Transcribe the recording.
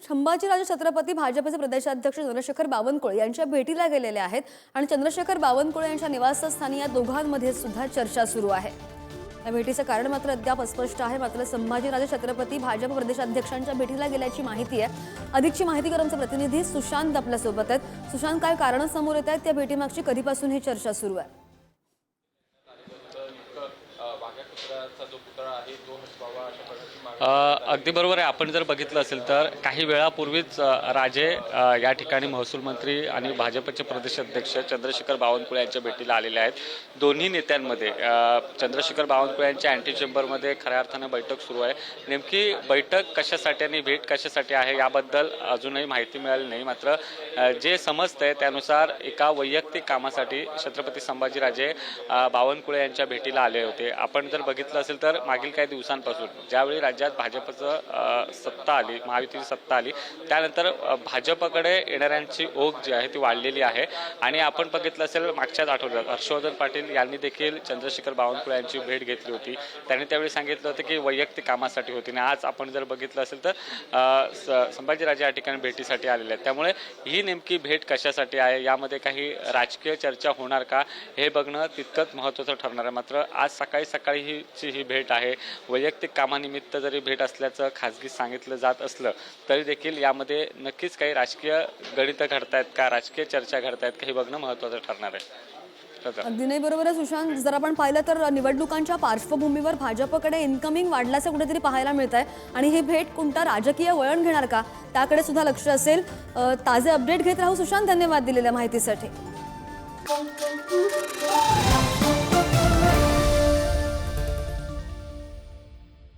संभाजीराजे छत्रपती भाजपचे प्रदेशाध्यक्ष चंद्रशेखर बावनकुळे यांच्या भेटीला गेलेले आहेत आणि चंद्रशेखर बावनकुळे यांच्या निवासस्थानी या दोघांमध्ये सुद्धा चर्चा सुरू आहे। या भेटीचं कारण मात्र अद्याप अस्पष्ट आहे। मात्र संभाजीराजे छत्रपती भाजप प्रदेशाध्यक्षांच्या भेटीला गेल्याची माहिती आहे। अधिकची माहिती आमचे प्रतिनिधी सुशांत आपल्या सोबत आहेत। सुशांत, काय कारण समोर येत आहेत? त्या भेटीमागची कधीपासून ही चर्चा सुरू आहे? अगदी बरोबर आहे। आपण जर बघितलं असेल तर काही वेळापूर्वीच राजे या ठिकाणी महसूल मंत्री आणि भाजपचे प्रदेशाध्यक्ष चंद्रशेखर बावनकुळे यांच्या भेटीला आलेले आहेत। दोन्ही नेत्यांमध्ये चंद्रशेखर बावनकुळे यांच्या अँटी चेंबरमध्ये खऱ्या अर्थाने बैठक सुरू आहे। नेमकी बैठक कशासाठी आणि भेट कशासाठी आहे याबद्दल अजूनही माहिती मिळाली नाही। मात्र जे समजतंय त्यानुसार एका वैयक्तिक कामासाठी छत्रपती संभाजीराजे बावनकुळे यांच्या भेटीला आले होते। आपण जर बघितलं असेल तर मागील काही दिवसांपासून ज्यावेळी राज्यात भाजपचं सत्ता आली, महायुतीची सत्ता आली, त्यानंतर भाजपकडे येणाऱ्यांची ओघ जी आहे ती वाढलेली आहे। आणि आपण बघितलं असेल मागच्याच आठवड्यात हर्षवर्धन पाटील यांनी देखील चंद्रशेखर बावनकुळे यांची भेट घेतली होती। त्यांनी त्यावेळी सांगितलं होतं की वैयक्तिक कामासाठी होती आणि आज आपण जर बघितलं असेल तर संभाजीराजे या ठिकाणी भेटीसाठी आलेले आहेत। त्यामुळे ही नेमकी भेट कशासाठी आहे, यामध्ये काही राजकीय चर्चा होणार का, हे बघणं तितकंच महत्त्वाचं ठरणार आहे। मात्र आज सकाळी ही भेट आहे। वैयक्तिक कामानिमित्त जरी भेट असल्याचं खासगी सांगितलं जात असलं तरी देखील यामध्ये नक्कीच काही राजकीय गणितं घडतायत का, राजकीय चर्चा घडतायत का, हे बघणं महत्त्वाचं ठरणार आहे। अगदी नाही, बरोबर आहे सुशांत। जर आपण पाहिलं तर निवडणुकांच्या पार्श्वभूमीवर भाजपकडे इन्कमिंग वाढल्याचं कुठेतरी पाहायला मिळत आहे आणि ही भेट कोणता राजकीय वळण घेणार का त्याकडे सुद्धा लक्ष असेल। ताजे अपडेट घेत राहू सुशांत, धन्यवाद दिलेल्या माहितीसाठी।